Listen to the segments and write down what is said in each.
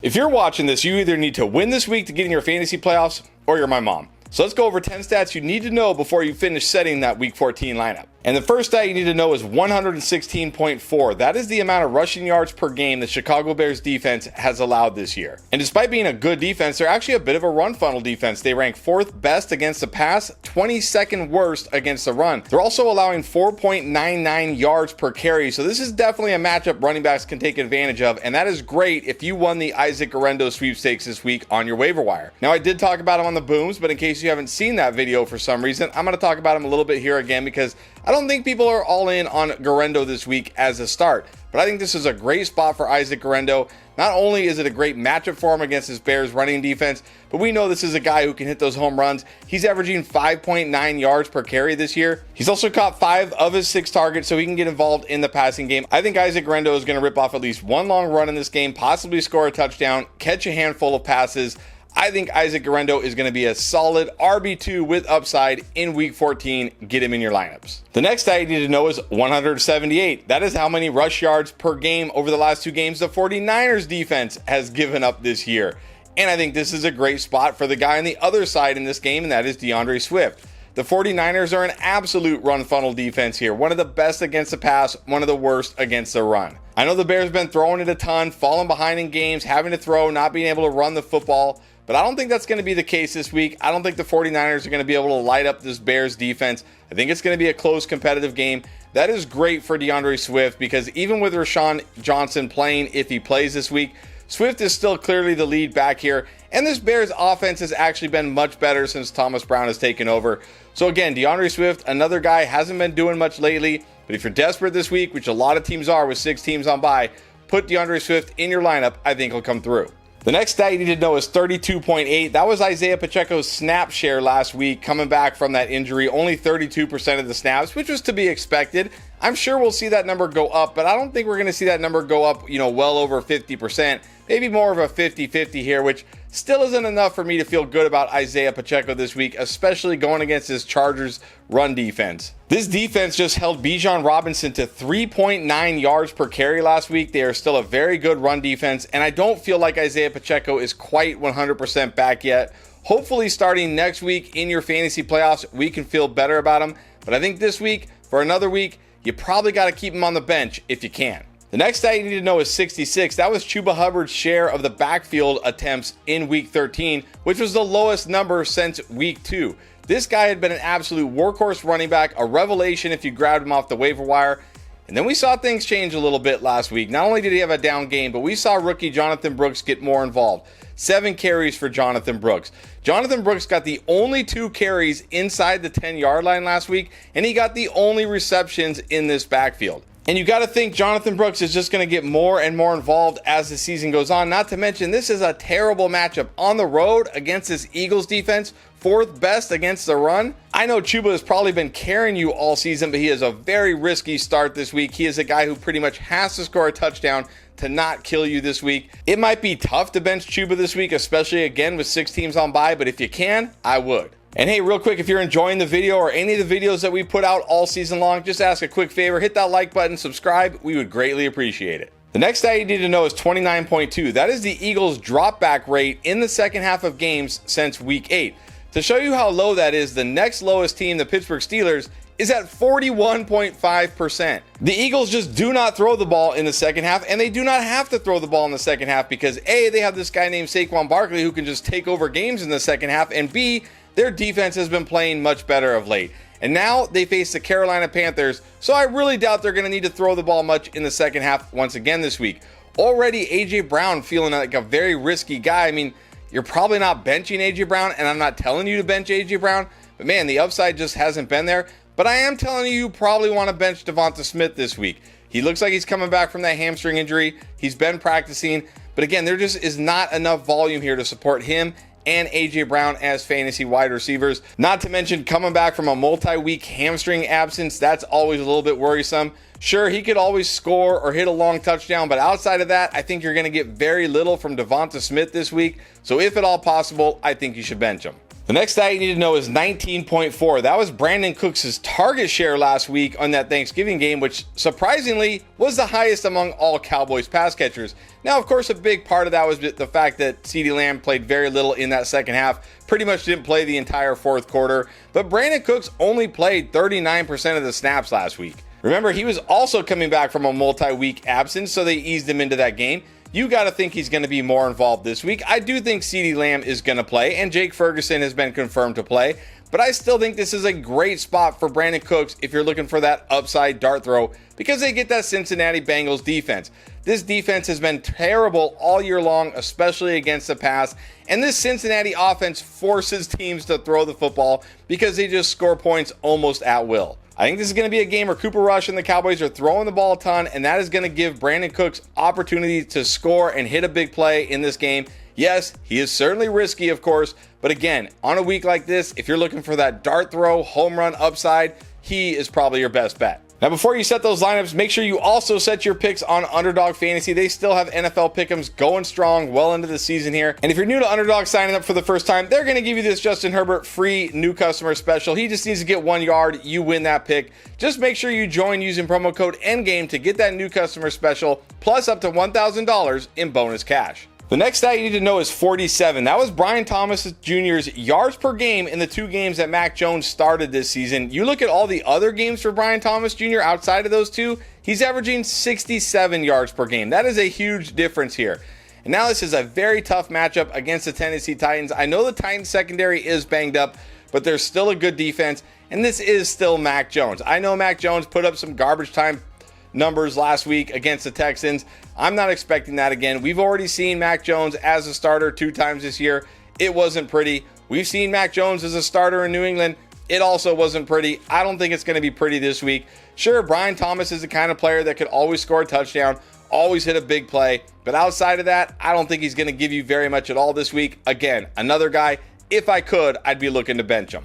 If you're watching this, you either need to win this week to get in your fantasy playoffs, or you're my mom. So let's go over 10 stats you need to know before you finish setting that week 14 lineup. And the first stat you need to know is 116.4. That is the amount of rushing yards per game the Chicago Bears defense has allowed this year. And despite being a good defense, they're actually a bit of a run funnel defense. They rank 4th best against the pass, 22nd worst against the run. They're also allowing 4.99 yards per carry. So this is definitely a matchup running backs can take advantage of. And that is great if you won the Isaac Gurendo sweepstakes this week on your waiver wire. Now, I did talk about him on the booms, but in case you haven't seen that video for some reason, I'm going to talk about him a little bit here again because I don't think people are all in on Gurendo this week as a start, but I think this is a great spot for Isaac Gurendo. Not only is it a great matchup for him against his Bears running defense, but we know this is a guy who can hit those home runs. He's averaging 5.9 yards per carry this year. He's also caught 5 of his 6 targets, so he can get involved in the passing game. I think Isaac Gurendo is going to rip off at least one long run in this game, possibly score a touchdown, catch a handful of passes. I think Isaac Gurendo is going to be a solid RB2 with upside in week 14. Get him in your lineups. The next stat you need to know is 178. That is how many rush yards per game over the last 2 games the 49ers defense has given up this year. And I think this is a great spot for the guy on the other side in this game, and that is DeAndre Swift. The 49ers are an absolute run funnel defense here. One of the best against the pass, one of the worst against the run. I know the Bears have been throwing it a ton, falling behind in games, having to throw, not being able to run the football. But I don't think that's going to be the case this week. I don't think the 49ers are going to be able to light up this Bears defense. I think it's going to be a close competitive game. That is great for DeAndre Swift because even with Rashawn Johnson playing, if he plays this week, Swift is still clearly the lead back here. And this Bears offense has actually been much better since Thomas Brown has taken over. So again, DeAndre Swift, another guy, hasn't been doing much lately. But if you're desperate this week, which a lot of teams are with 6 teams on bye, put DeAndre Swift in your lineup. I think he'll come through. The next stat you need to know is 32.8. That was Isiah Pacheco's snap share last week, coming back from that injury. Only 32% of the snaps, which was to be expected. I'm sure we'll see that number go up, but I don't think we're going to see that number go up, well over 50%. Maybe more of a 50-50 here, which still isn't enough for me to feel good about Isiah Pacheco this week, especially going against this Chargers run defense. This defense just held Bijan Robinson to 3.9 yards per carry last week. They are still a very good run defense, and I don't feel like Isiah Pacheco is quite 100% back yet. Hopefully starting next week in your fantasy playoffs, we can feel better about him. But I think this week, for another week, you probably got to keep him on the bench if you can. The next stat you need to know is 66. That was Chuba Hubbard's share of the backfield attempts in week 13, which was the lowest number since week 2. This guy had been an absolute workhorse running back, a revelation if you grabbed him off the waiver wire. And then we saw things change a little bit last week. Not only did he have a down game, but we saw rookie Jonathan Brooks get more involved. 7 carries for Jonathan Brooks. Jonathan Brooks got the only 2 carries inside the 10-yard line last week, and he got the only receptions in this backfield. And you got to think Jonathan Brooks is just going to get more and more involved as the season goes on. Not to mention, this is a terrible matchup on the road against this Eagles defense, 4th best against the run. I know Chuba has probably been carrying you all season, but he has a very risky start this week. He is a guy who pretty much has to score a touchdown to not kill you this week. It might be tough to bench Chuba this week, especially again with 6 teams on bye, but if you can, I would. And hey, real quick, if you're enjoying the video or any of the videos that we put out all season long, just ask a quick favor, hit that like button, subscribe. We would greatly appreciate it. The next stat you need to know is 29.2. That is the Eagles' drop back rate in the second half of games since week 8. To show you how low that is, the next lowest team, the Pittsburgh Steelers, is at 41.5%. The Eagles just do not throw the ball in the second half, and they do not have to throw the ball in the second half because A, they have this guy named Saquon Barkley who can just take over games in the second half, and B, their defense has been playing much better of late. And now they face the Carolina Panthers, so I really doubt they're going to need to throw the ball much in the second half once again this week. Already A.J. Brown feeling like a very risky guy. I mean, you're probably not benching A.J. Brown, and I'm not telling you to bench A.J. Brown, but man, the upside just hasn't been there. But I am telling you probably want to bench Devonta Smith this week. He looks like he's coming back from that hamstring injury. He's been practicing, but again, there just is not enough volume here to support him and A.J. Brown as fantasy wide receivers. Not to mention coming back from a multi-week hamstring absence, that's always a little bit worrisome. Sure, he could always score or hit a long touchdown, but outside of that, I think you're going to get very little from Devonta Smith this week. So if at all possible, I think you should bench him. The next stat you need to know is 19.4. That was Brandin Cooks' target share last week on that Thanksgiving game, which surprisingly was the highest among all Cowboys pass catchers. Now, of course, a big part of that was the fact that CeeDee Lamb played very little in that second half, pretty much didn't play the entire fourth quarter, but Brandin Cooks only played 39% of the snaps last week. Remember, he was also coming back from a multi-week absence, so they eased him into that game. You got to think he's going to be more involved this week. I do think CeeDee Lamb is going to play, and Jake Ferguson has been confirmed to play. But I still think this is a great spot for Brandin Cooks if you're looking for that upside dart throw, because they get that Cincinnati Bengals defense. This defense has been terrible all year long, especially against the pass. And this Cincinnati offense forces teams to throw the football because they just score points almost at will. I think this is going to be a game where Cooper Rush and the Cowboys are throwing the ball a ton, and that is going to give Brandin Cooks opportunity to score and hit a big play in this game. Yes, he is certainly risky, of course, but again, on a week like this, if you're looking for that dart throw, home run upside, he is probably your best bet. Now, before you set those lineups, make sure you also set your picks on Underdog Fantasy. They still have NFL pick'ems going strong well into the season here. And if you're new to Underdog signing up for the first time, they're going to give you this Justin Herbert free new customer special. He just needs to get 1 yard. You win that pick. Just make sure you join using promo code ENDGAME to get that new customer special, plus up to $1,000 in bonus cash. The next stat you need to know is 47. That was Brian Thomas Jr.'s yards per game in the 2 games that Mac Jones started this season. You look at all the other games for Brian Thomas Jr. outside of those 2, he's averaging 67 yards per game. That is a huge difference here. And now this is a very tough matchup against the Tennessee Titans. I know the Titans secondary is banged up, but there's still a good defense, and this is still Mac Jones. I know Mac Jones put up some garbage time numbers last week against the Texans. I'm not expecting that again. We've already seen Mac Jones as a starter 2 times this year. It wasn't pretty. We've seen Mac Jones as a starter in New England. It also wasn't pretty. I don't think it's going to be pretty this week. Sure, Brian Thomas is the kind of player that could always score a touchdown, always hit a big play, but outside of that, I don't think he's going to give you very much at all this week. Again, another guy, if I could, I'd be looking to bench him.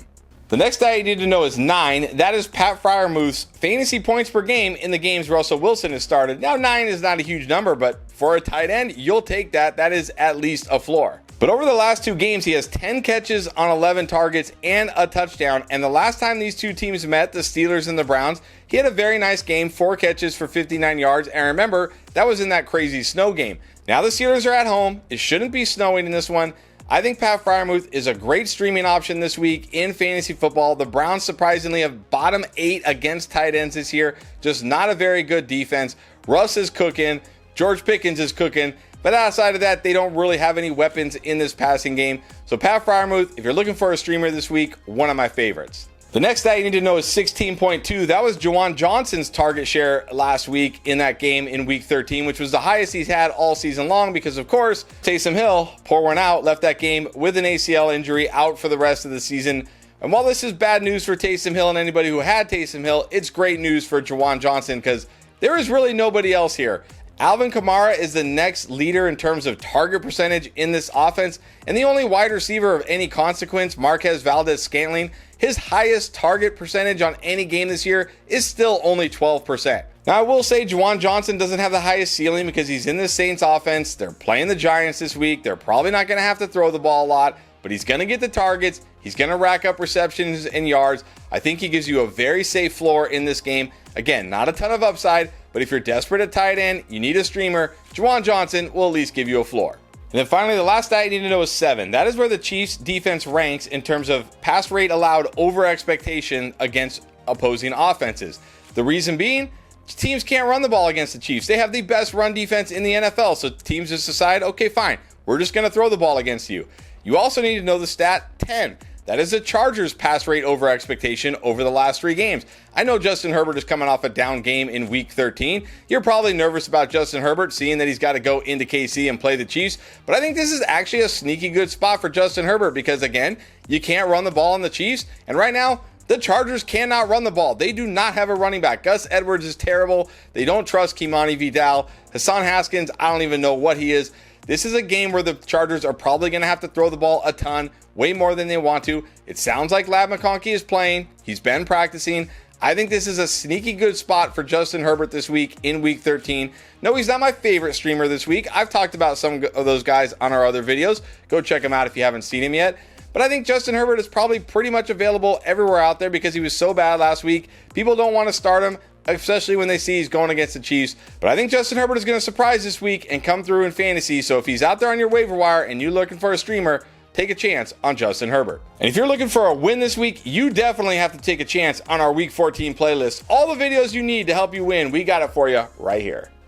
The next stat you need to know is 9. That is Pat Freiermuth's fantasy points per game in the games Russell Wilson has started. Now, 9 is not a huge number, but for a tight end, you'll take that. That is at least a floor. But over the last 2 games, he has 10 catches on 11 targets and a touchdown. And the last time these 2 teams met, the Steelers and the Browns, he had a very nice game, 4 catches for 59 yards. And remember, that was in that crazy snow game. Now the Steelers are at home. It shouldn't be snowing in this one. I think Pat Freiermuth is a great streaming option this week in fantasy football. The Browns surprisingly have bottom 8 against tight ends this year. Just not a very good defense. Russ is cooking. George Pickens is cooking. But outside of that, they don't really have any weapons in this passing game. So Pat Freiermuth, if you're looking for a streamer this week, one of my favorites. The next stat you need to know is 16.2. That was Juwan Johnson's target share last week in that game in week 13, which was the highest he's had all season long because, of course, Taysom Hill, pour one out, left that game with an ACL injury, out for the rest of the season. And while this is bad news for Taysom Hill and anybody who had Taysom Hill, it's great news for Juwan Johnson because there is really nobody else here. Alvin Kamara is the next leader in terms of target percentage in this offense, and the only wide receiver of any consequence, Marquez Valdes-Scantling, his highest target percentage on any game this year is still only 12%. Now, I will say Juwan Johnson doesn't have the highest ceiling because he's in the Saints offense. They're playing the Giants this week. They're probably not going to have to throw the ball a lot, but he's going to get the targets. He's going to rack up receptions and yards. I think he gives you a very safe floor in this game. Again, not a ton of upside, but if you're desperate at tight end, you need a streamer, Juwan Johnson will at least give you a floor. And then finally, the last stat you need to know is 7. That is where the Chiefs defense ranks in terms of pass rate allowed over expectation against opposing offenses. The reason being, teams can't run the ball against the Chiefs. They have the best run defense in the NFL. So teams just decide, okay, fine, we're just going to throw the ball against you. You also need to know the stat 10. That is the Chargers pass rate over expectation over the last 3 games. I know Justin Herbert is coming off a down game in week 13. You're probably nervous about Justin Herbert, seeing that he's got to go into KC and play the Chiefs. But I think this is actually a sneaky good spot for Justin Herbert because, again, you can't run the ball on the Chiefs. And right now, the Chargers cannot run the ball. They do not have a running back. Gus Edwards is terrible. They don't trust Kimani Vidal. Hassan Haskins, I don't even know what he is. This is a game where the Chargers are probably going to have to throw the ball a ton, way more than they want to. It sounds like Ladd McConkey is playing. He's been practicing. I think this is a sneaky good spot for Justin Herbert this week in week 13. No, he's not my favorite streamer this week. I've talked about some of those guys on our other videos. Go check them out if you haven't seen him yet. but I think Justin Herbert is probably pretty much available everywhere out there because he was so bad last week. People don't want to start him, especially when they see he's going against the Chiefs. But I think Justin Herbert is going to surprise this week and come through in fantasy. So if he's out there on your waiver wire and you're looking for a streamer, take a chance on Justin Herbert. And if you're looking for a win this week, you definitely have to take a chance on our Week 14 playlist. All the videos you need to help you win, we got it for you right here.